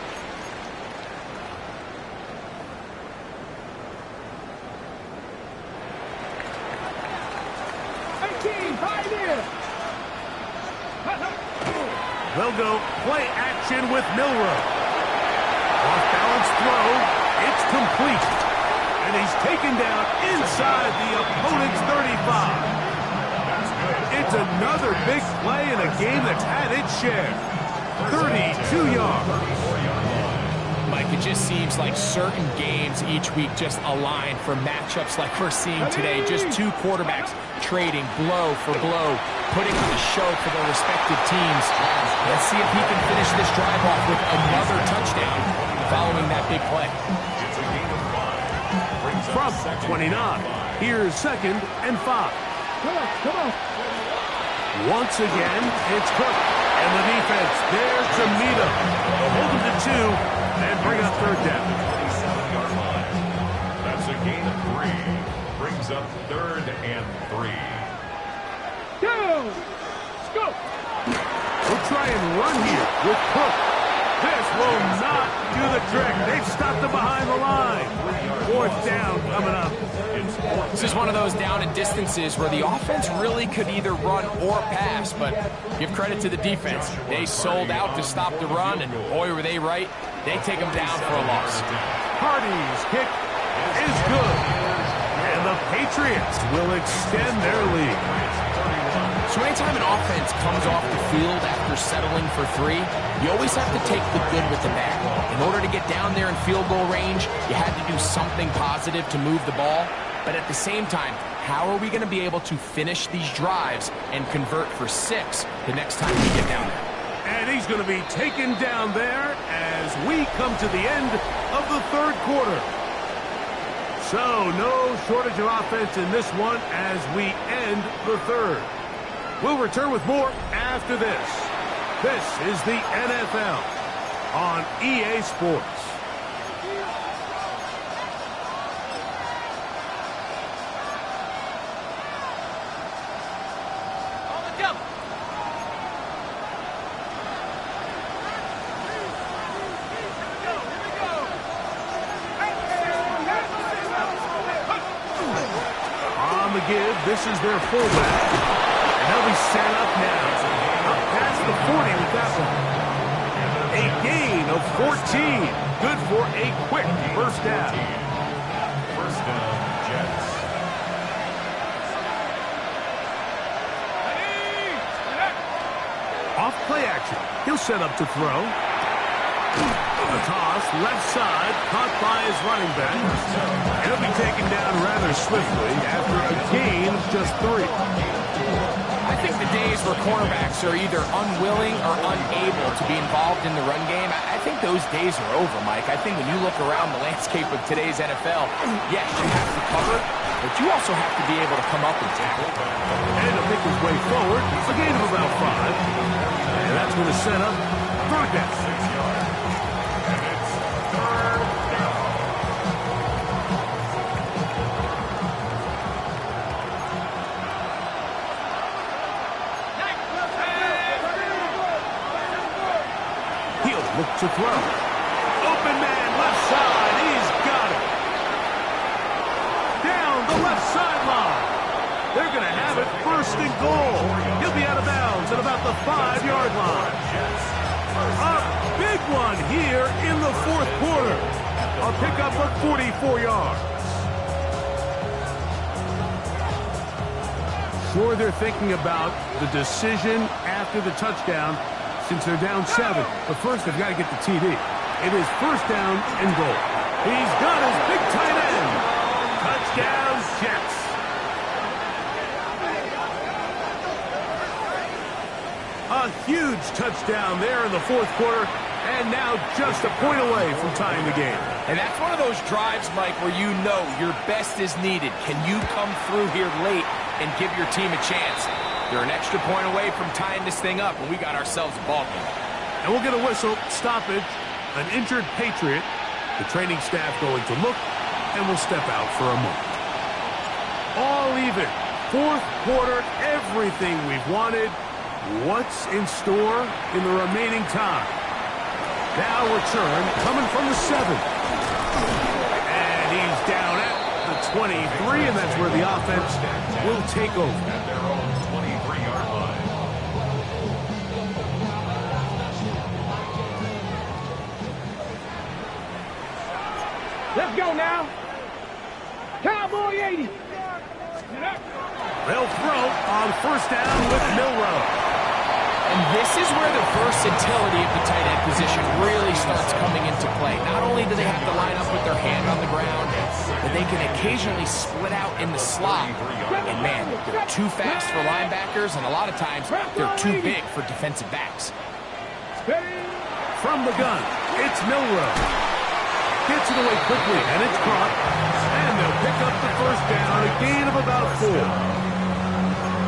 They'll go play action with Milroe. Off-balance throw. It's complete. And he's taken down inside the opponent's 35. It's another big play in a game that's had its share. 32 yards. Mike, it just seems like certain games each week just align for matchups like we're seeing today. Just two quarterbacks trading blow for blow, putting on a show for their respective teams. Let's see if he can finish this drive off with another touchdown following that big play. From 29, here's 2nd and 5. Come on. Once again, it's Cook. And the defense there to meet him. Hold him to 2 and bring up third down. That's a gain of 3. Brings up 3rd and 3. Go! Go! We'll try and run here with Cook. This will not do the trick. They've stopped him behind the line. Fourth down coming up. This is one of those down and distances where the offense really could either run or pass, but give credit to the defense. They sold out to stop the run, and boy, were they right. They take them down for a loss. Hardy's kick is good. And the Patriots will extend their lead. So anytime an offense comes off the field after settling for 3, you always have to take the good with the bad. In order to get down there in field goal range, you had to do something positive to move the ball. But at the same time, how are we going to be able to finish these drives and convert for 6 the next time we get down there? And he's going to be taken down there as we come to the end of the third quarter. So no shortage of offense in this one as we end the third. We'll return with more after this. This is the NFL on EA Sports. On the give, this is their fullback. And they'll be set up now. Up past the 40 with that one. A gain of 14. Good for a quick first down. First down, Jets. Off play action. He'll set up to throw. A toss, left side, caught by his running back. He'll be taken down rather swiftly after a gain of just 3. I think the days where cornerbacks are either unwilling or unable to be involved in the run game, I think those days are over, Mike. I think when you look around the landscape of today's NFL, yes, you have to cover, but you also have to be able to come up and tackle. And he'll make his way forward. A gain of about 5. And that's going to set up third down. 6 yards. And it's 3rd down. He'll look to throw. Open man, left side. He's got it. Down the left sideline. They're going to have it first and goal. He'll be out of bounds at about the 5-yard line. A big one here in the fourth quarter. A pickup of 44 yards. Sure, they're thinking about the decision after the touchdown since they're down 7. But first, they've got to get the TD. It is first down and goal. He's got his big tight end. Touchdown, Jets. A huge touchdown there in the fourth quarter And now just a point away from tying the game. And that's one of those drives, Mike, where you know your best is needed. Can you come through here late and give your team a chance? They're an extra point away from tying this thing up, and we got ourselves a ball game. And we'll get a whistle, stoppage, an injured Patriot. The training staff going to look, and we'll step out for a moment. All even. Fourth quarter, everything we've wanted. What's in store in the remaining time? Now return coming from the 7. And he's down at the 23, and that's where the offense will take over. At their own 23-yard line. Let's go now. Cowboy 80. They'll throw on first down with Milroe. And this is where the versatility of the tight end position really starts coming into play. Not only do they have to line up with their hand on the ground, but they can occasionally split out in the slot. And man, they're too fast for linebackers, and a lot of times they're too big for defensive backs. From the gun, it's Milroe. Gets it away quickly, and it's caught. And they'll pick up the first down, a gain of about 4.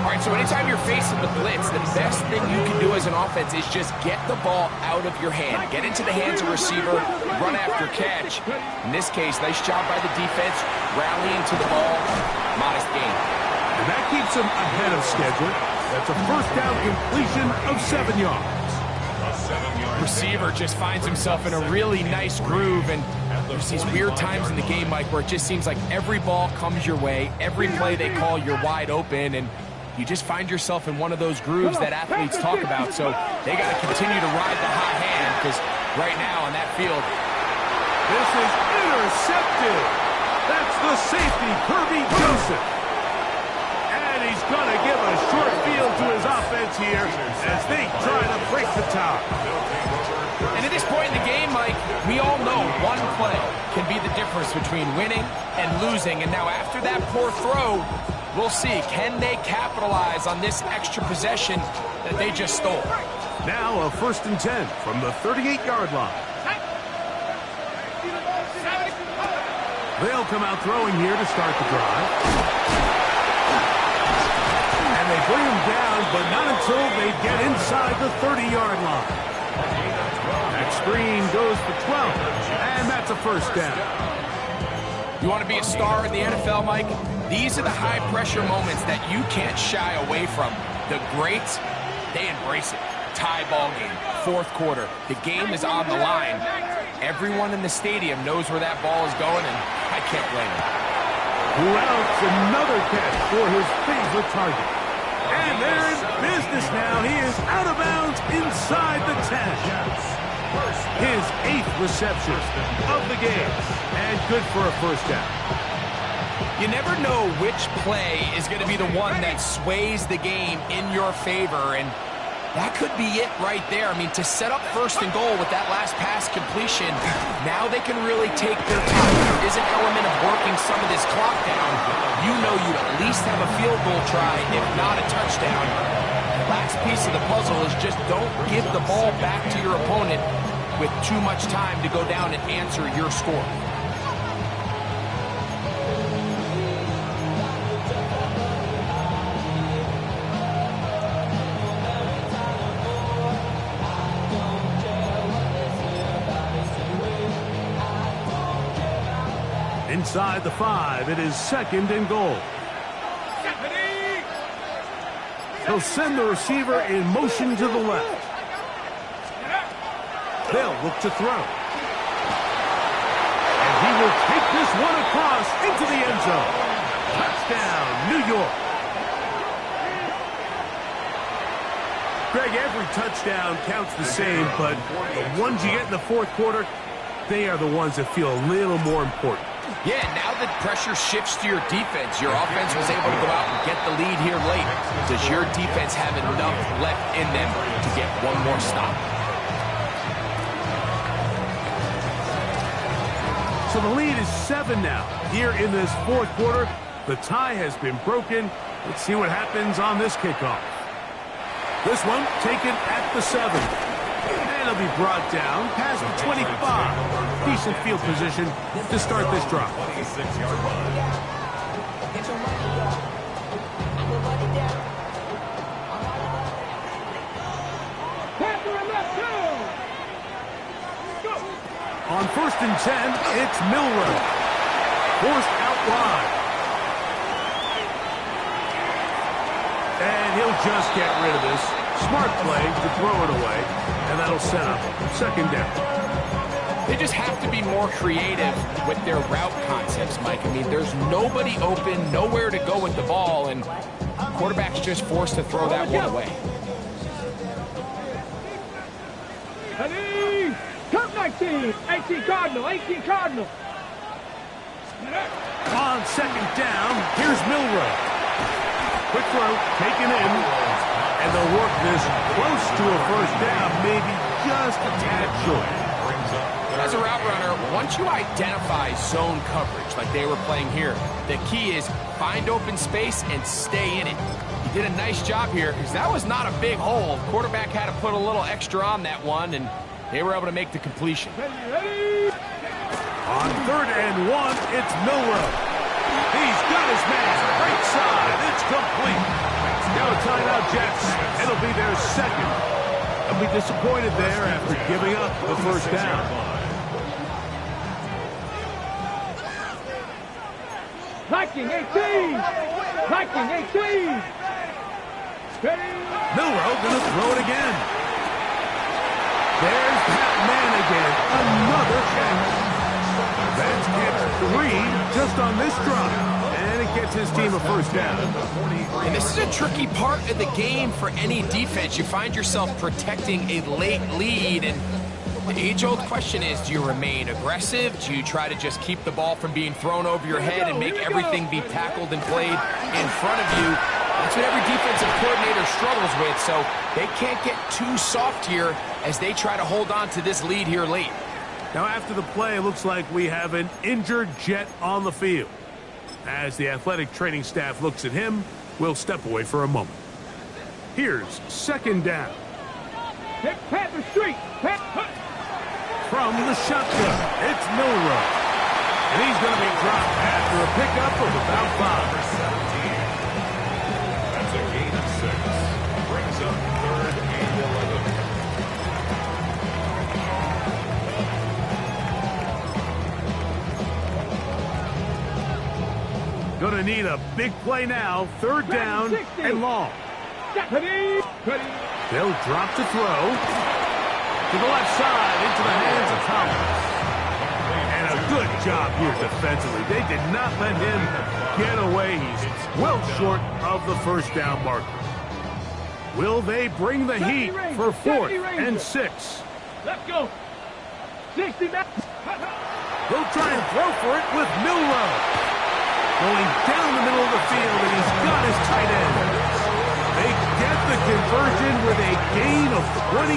All right, so anytime you're facing the blitz, the best thing you can do as an offense is just get the ball out of your hand. Get into the hands of receiver, run after catch. In this case, nice job by the defense, rallying to the ball, modest gain. And that keeps them ahead of schedule. That's a first down completion of 7 yards. Receiver just finds himself in a really nice groove, and there's these weird times in the game, Mike, where it just seems like every ball comes your way, every play they call, you're wide open, and you just find yourself in one of those grooves that athletes talk about. So they got to continue to ride the hot hand, because right now on that field, this is intercepted. That's the safety, Kirby Joseph. And he's going to give a short field to his offense here as they try to break the tie. And at this point in the game, Mike, we all know one play can be the difference between winning and losing. And now after that poor throw, we'll see, can they capitalize on this extra possession that they just stole? Now a 1st and 10 from the 38-yard line. They'll come out throwing here to start the drive. And they bring him down, but not until they get inside the 30-yard line. That screen goes for 12, and that's a first down. You want to be a star in the NFL, Mike? These are the high-pressure moments that you can't shy away from. The greats, they embrace it. Tie ball game, 4th quarter. The game is on the line. Everyone in the stadium knows where that ball is going, and I can't blame them. Routes another catch for his favorite target. And they're in business now. He is out of bounds inside the 10. His 8th reception of the game, and good for a first down. You never know which play is going to be the one that sways the game in your favor, and that could be it right there. I mean, to set up 1st and goal with that last pass completion, now they can really take their time. There is an element of working some of this clock down. You know you'd at least have a field goal try, if not a touchdown. The last piece of the puzzle is just don't give the ball back to your opponent with too much time to go down and answer your score. Inside the 5, it is 2nd and goal. He'll send the receiver in motion to the left. They'll look to throw. And he will take this one across into the end zone. Touchdown, New York. Greg, every touchdown counts the same, but the ones you get in the 4th quarter, they are the ones that feel a little more important. Yeah, now that pressure shifts to your defense, your offense was able to go out and get the lead here late. Does your defense have enough left in them to get one more stop? So the lead is 7 now. Here in this 4th quarter, the tie has been broken. Let's see what happens on this kickoff. This one taken at the 7. And And he'll be brought down past the 25. Decent field position to start this drive. 26-yard line. On 1st and 10, it's Milroe. Forced out wide. And he'll just get rid of this. Smart play to throw it away. And that'll set up 2nd down. They just have to be more creative with their route concepts, Mike. I mean, there's nobody open, nowhere to go with the ball, and quarterback's just forced to throw that one away. Ready? Come 19. 18 Cardinal. 18 Cardinal. On 2nd down, here's Milroe. Quick throw, taken in. And they'll work this close to a 1st down, maybe just a tad short. As a route runner, once you identify zone coverage like they were playing here, the key is find open space and stay in it. He did a nice job here because that was not a big hole. Quarterback had to put a little extra on that one, and they were able to make the completion. On 3rd and 1, it's Milroe. He's got his man. Right side. It's complete. Now a timeout, Jets. It'll be their 2nd. They'll be disappointed there after giving up the 1st down. Viking 18! Viking 18! Milroe gonna throw it again. There's Pat Manigan. Another catch. That's catch 3 just on this drive. And it gets his team a 1st down. And this is a tricky part of the game for any defense. You find yourself protecting a late lead, and the age-old question is, do you remain aggressive? Do you try to just keep the ball from being thrown over your head and make everything be tackled and played in front of you? That's what every defensive coordinator struggles with, so they can't get too soft here as they try to hold on to this lead here late. Now after the play, it looks like we have an injured Jet on the field. As the athletic training staff looks at him, we'll step away for a moment. Here's 2nd down. Hit Panther Street! From the shotgun, it's Milroe. And he's going to be dropped after a pickup of about 5. 17. That's a gain of 6. Brings up 3rd and 11. Going to need a big play now. 3rd down and long. They'll drop to throw. To the left side, into the hands of Collins. And a good job here defensively. They did not let him get away. He's well short of the 1st down marker. Will they bring the heat for 4th and 6? Let's go. 60 minutes. They'll try and throw for it with Milroe. Going down the middle of the field, and he's got his tight end. They get the conversion with a gain of 22.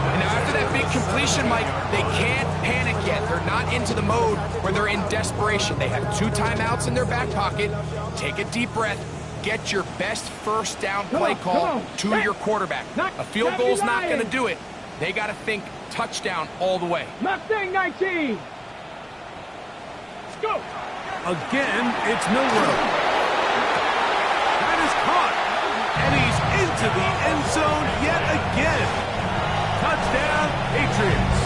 And now after that big completion, Mike, they can't panic yet. They're not into the mode where they're in desperation. They have 2 timeouts in their back pocket. Take a deep breath. Get your best 1st down play call to your quarterback. A field goal's not going to do it. They got to think touchdown all the way. Mustang 19! Let's go! Again, it's Milroe. That is caught. And he's into the end zone yet again. Touchdown, Patriots.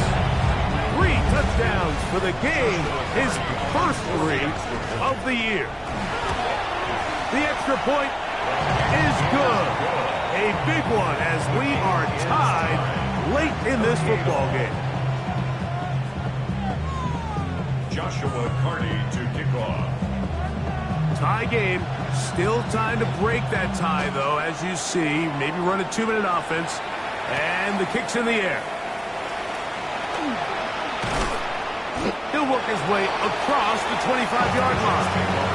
3 touchdowns for the game. His first 3 of the year. The extra point is good. A big one as we are tied late in this football game. Joshua Carney to kick off. Tie game. Still time to break that tie, though, as you see. Maybe run a 2-minute offense. And the kick's in the air. He'll work his way across the 25-yard line.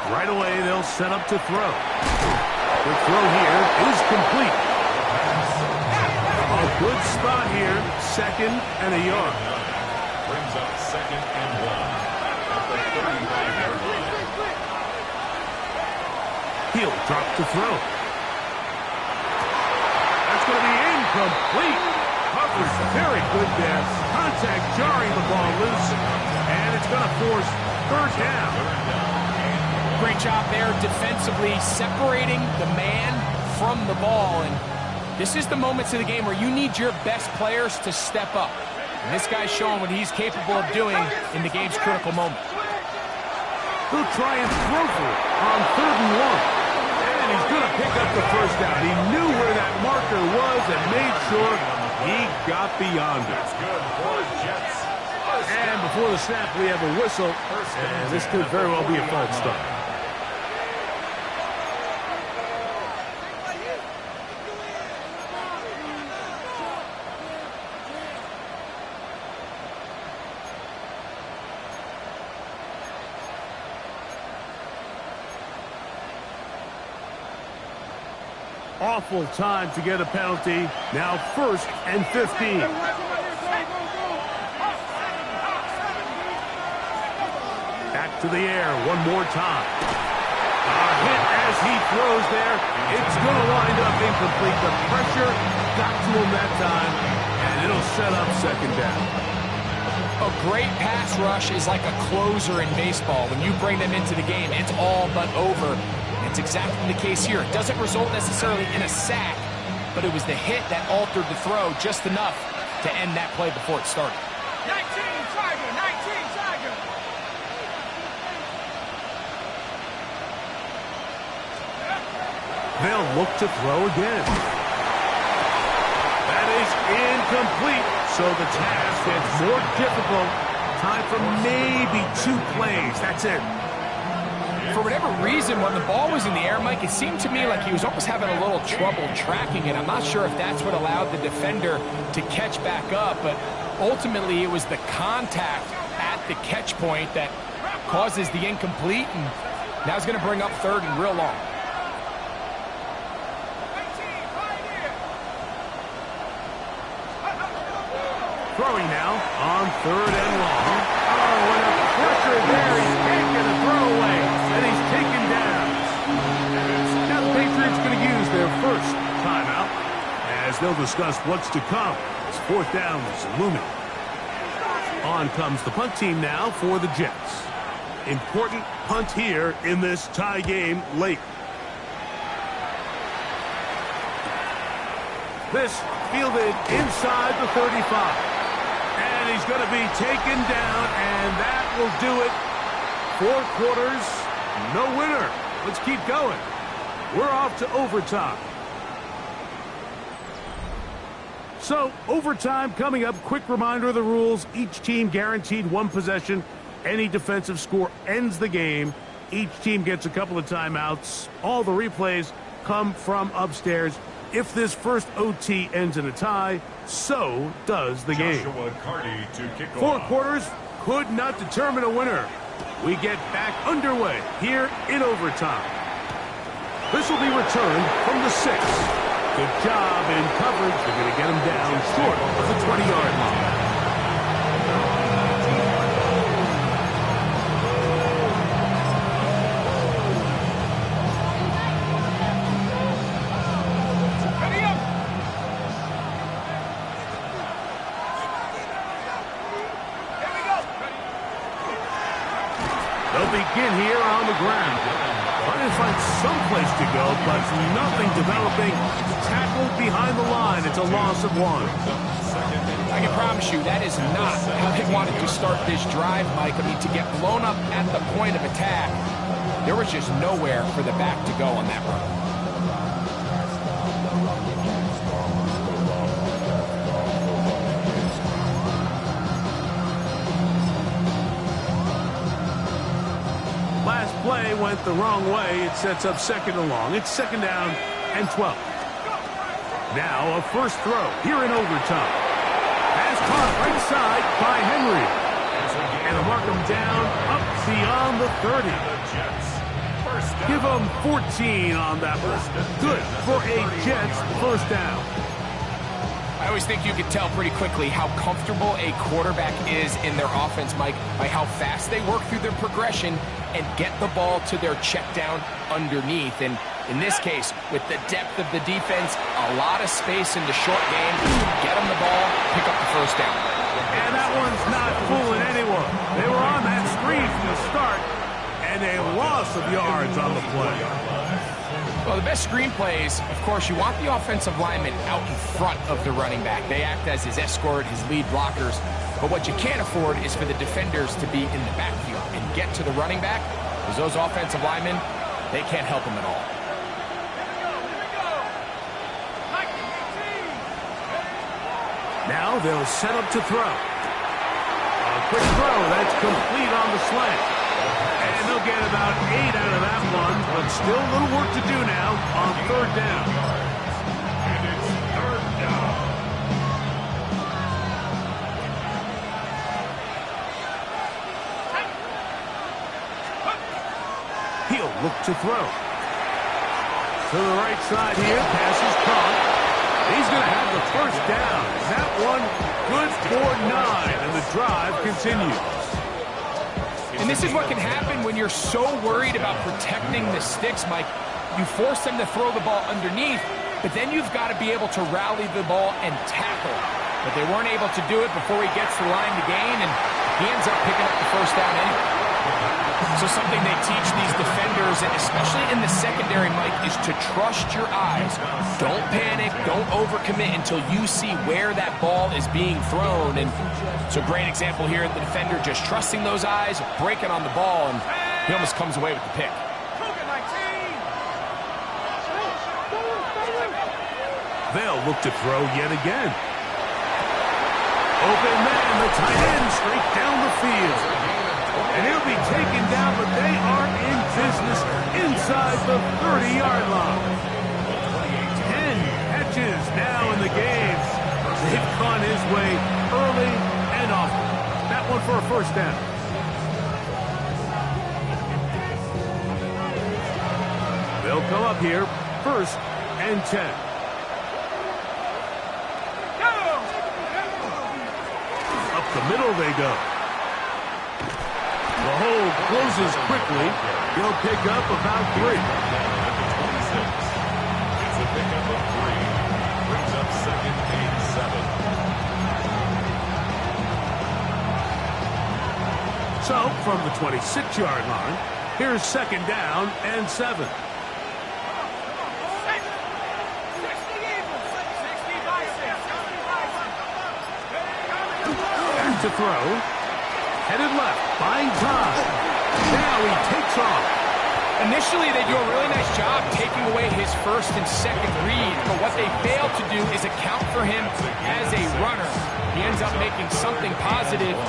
Right away, they'll set up to throw. The throw here is complete. A good spot here, 2nd and a yard. Brings up 2nd and 1 at the 35-yard line. He'll drop to throw. That's going to be incomplete. Covers very good there. Contact jarring the ball loose, and it's going to force 3rd down. Great job there defensively, separating the man from the ball. And this is the moments of the game where you need your best players to step up. And this guy's showing what he's capable of doing in the game's critical moments. He'll try and throw for it on 3rd and 1. And he's going to pick up the 1st down. He knew where that marker was and made sure he got beyond it. That's good for the Jets. And before the snap, we have a whistle. And this could very well be a false start. Awful time to get a penalty. Now 1st and 15. Back to the air one more time. A hit as he throws there. It's going to wind up incomplete. The pressure got to him that time, and it'll set up 2nd down. A great pass rush is like a closer in baseball. When you bring them into the game, it's all but over. It's exactly the case here. It doesn't result necessarily in a sack, but it was the hit that altered the throw just enough to end that play before it started. 19 Tiger, 19 Tiger. They'll look to throw again. That is incomplete, so the task gets more difficult. Time for maybe 2 plays. That's it. For whatever reason, when the ball was in the air, Mike, it seemed to me like he was almost having a little trouble tracking it. I'm not sure if that's what allowed the defender to catch back up, but ultimately it was the contact at the catch point that causes the incomplete, and now it's going to bring up 3rd and real long. Throwing now on 3rd and long. Oh, and a pressure there. He's taking a throwaway, and he's taken down. Now the Patriots going to use their 1st timeout as they'll discuss what's to come. It's 4th down is looming. On comes the punt team now for the Jets. Important punt here in this tie game late. This fielded inside the 35. And he's going to be taken down, and that will do it. 4 quarters, no winner. Let's keep going. We're off to overtime. So, overtime coming up. Quick reminder of the rules. Each team guaranteed 1 possession. Any defensive score ends the game. Each team gets a couple of timeouts. All the replays come from upstairs. If this first OT ends in a tie, so does the game. Joshua Carty to kick 4 off. quarters could not determine a winner. We get back underway here in overtime. This will be returned from the 6. Good job in coverage. They're going to get him down short of the 20-yard line. Begin here on the ground. Trying to find some place to go, but nothing developing. Tackled behind the line. It's a loss of 1. I can promise you that is not how they wanted to start this drive, Mike. I mean, to get blown up at the point of attack, there was just nowhere for the back to go on that run. Play went the wrong way. It sets up 2nd and long. It's 2nd down and 12. Now a first throw here in overtime. Pass caught right side by Henry. And they'll mark him down up beyond the 30. The Jets Give them 14 on that one. Good for a Jets first down. I always think you can tell pretty quickly how comfortable a quarterback is in their offense, Mike, by how fast they work through their progression and get the ball to their check down underneath. And in this case, with the depth of the defense, a lot of space in the short game, get them the ball, pick up the first down. And that one's not fooling anyone. They were on that screen from the start, and a loss of yards on the play. Well, the best screen plays, of course, you want the offensive lineman out in front of the running back. They act as his escort, his lead blockers. But what you can't afford is for the defenders to be in the backfield and get to the running back, because those offensive linemen, they can't help them at all. Now they'll set up to throw. A quick throw, that's complete on the slant. And they'll get about 8 out of that one, but still a little work to do now on third down. And it's third down. He'll look to throw. To the right side here, pass is caught. He's going to have the first down. That one good for 9, and the drive continues. And this is what can happen when you're so worried about protecting the sticks, Mike. You force them to throw the ball underneath, but then you've got to be able to rally the ball and tackle. But they weren't able to do it before he gets the line to gain, and he ends up picking up the first down anyway. So something they teach these defenders, especially in the secondary, Mike, is to trust your eyes. Don't panic, don't overcommit until you see where that ball is being thrown. And it's a great example here, the defender just trusting those eyes, breaking on the ball, and he almost comes away with the pick. They'll look to throw yet again. Open man, the tight end, straight down the field. And he'll be taken down, but they are in business inside the 30-yard line. 10 catches now in the game. They've gone his way early and often. That one for a first down. They'll come up here, 1st and 10. Up the middle they go. The hole closes quickly. He'll pick up about 3. It's a pickup of 3. Brings up 2nd and 7. So, from the 26-yard line, here's 2nd down and 7. Back to throw. Headed left, buying time. Now he takes off. Initially, they do a really nice job taking away his 1st and 2nd read, but what they fail to do is account for him as a runner. He ends up making something positive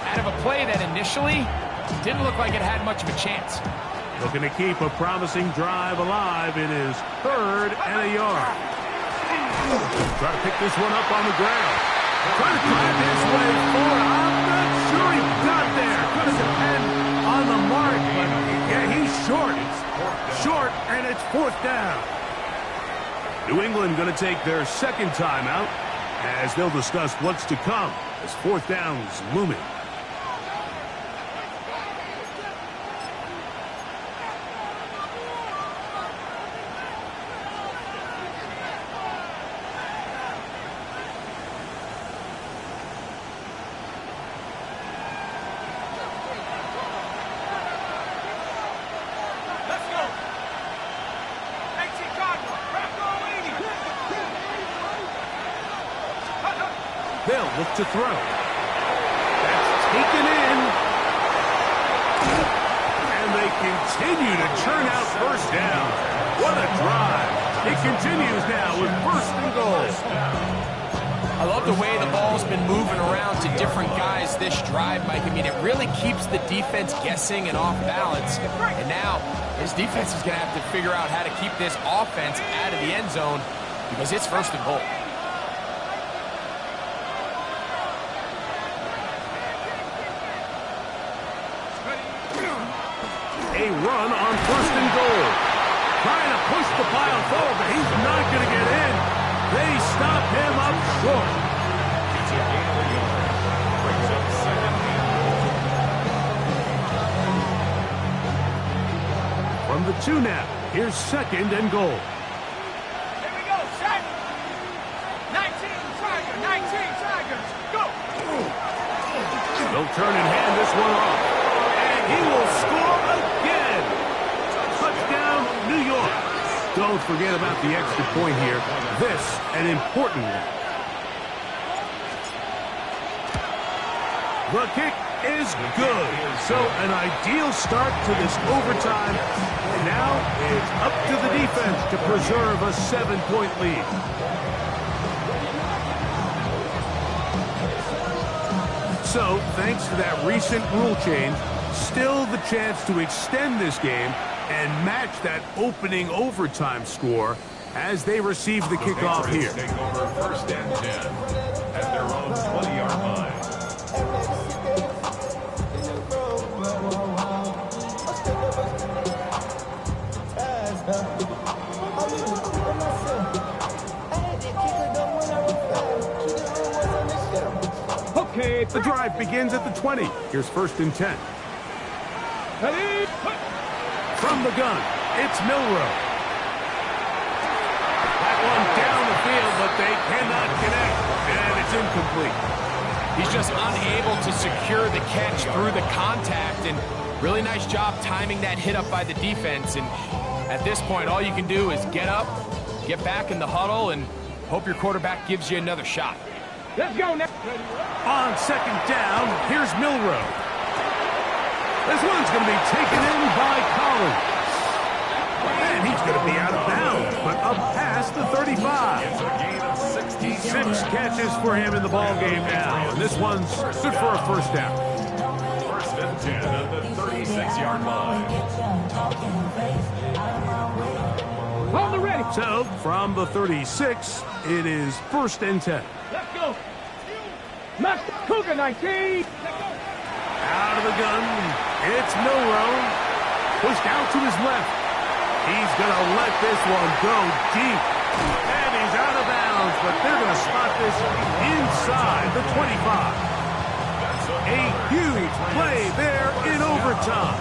out of a play that initially didn't look like it had much of a chance. Looking to keep a promising drive alive in his 3rd and a yard. Try to pick this one up on the ground. Trying to drive his way forward. I'm not sure he got there. Going to depend on the mark, but yeah, he's short. Short, and it's 4th down. New England going to take their 2nd timeout as they'll discuss what's to come as 4th down is looming. They'll look to throw. That's taken in. And they continue to churn out first down. What a drive. It continues now with 1st and goal. I love the way the ball's been moving around to different guys this drive, Mike. I mean, it really keeps the defense guessing and off balance. And now, his defense is going to have to figure out how to keep this offense out of the end zone because it's 1st and goal. A run on 1st and goal. Trying to push the pile forward, but he's not going to get in. They stop him up short. It's a gain of a yard. Brings up 2nd and 8. From the 2 now, here's 2nd and goal. Here we go, set. 19 Tigers, go. They'll turn and hand this one off. And he will score again. Touchdown, New York. Don't forget about the extra point here. This, an important one. The kick is good. So an ideal start to this overtime. And now it's up to the defense to preserve a 7-point lead. So, thanks to that recent rule change, still the chance to extend this game and match that opening overtime score as they receive the kickoff here. Take over 1st and 10 at their own 20-yard line. Okay, The drive begins at the 20. Here's 1st and 10. ready, From the gun, it's Milroe. That one down the field, but they cannot connect, and it's incomplete. He's just unable to secure the catch through the contact, and really nice job timing that hit up by the defense. And at this point, all you can do is get up, get back in the huddle, and hope your quarterback gives you another shot. let's go now. On 2nd down, here's Milroe. This one's going to be taken in by Collins. And he's going to be out of bounds, but up past the 35. It's a gain of 16 yards. 6 catches for him in the ball game now, and this one's good for a 1st down. 1st and 10 at the 36-yard line. Hold the ready. So, from the 36, it is 1st and 10. Let's go. Master Cougar 19. Out of the gun, it's Milroe. Pushed out to his left. He's going to let this one go deep. And he's out of bounds, but they're going to spot this inside the 25. A huge play there in overtime.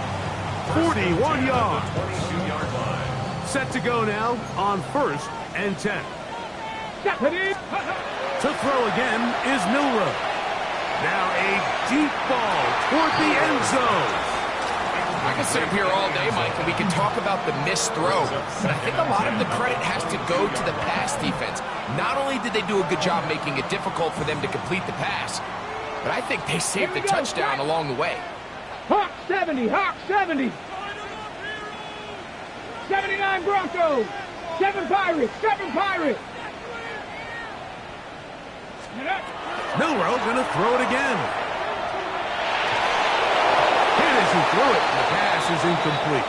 41 yards. 22-yard line. Set to go now on 1st and 10. Ready. To throw again is Milroe. Now a deep ball toward the end zone. I can sit up here all day, Mike, and we can talk about the missed throw. But I think a lot of the credit has to go to the pass defense. Not only did they do a good job making it difficult for them to complete the pass, but I think they saved the touchdown along the way. Hawk 70, Hawk 70. 79 Broncos. 7 Pirates, 7 Pirates. Milroe going to throw it again. Hit as he threw it. The pass is incomplete.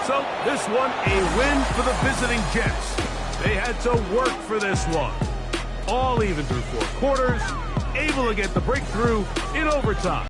So this one a win for the visiting Jets. They had to work for this one. All even through 4 quarters. Able to get the breakthrough in overtime.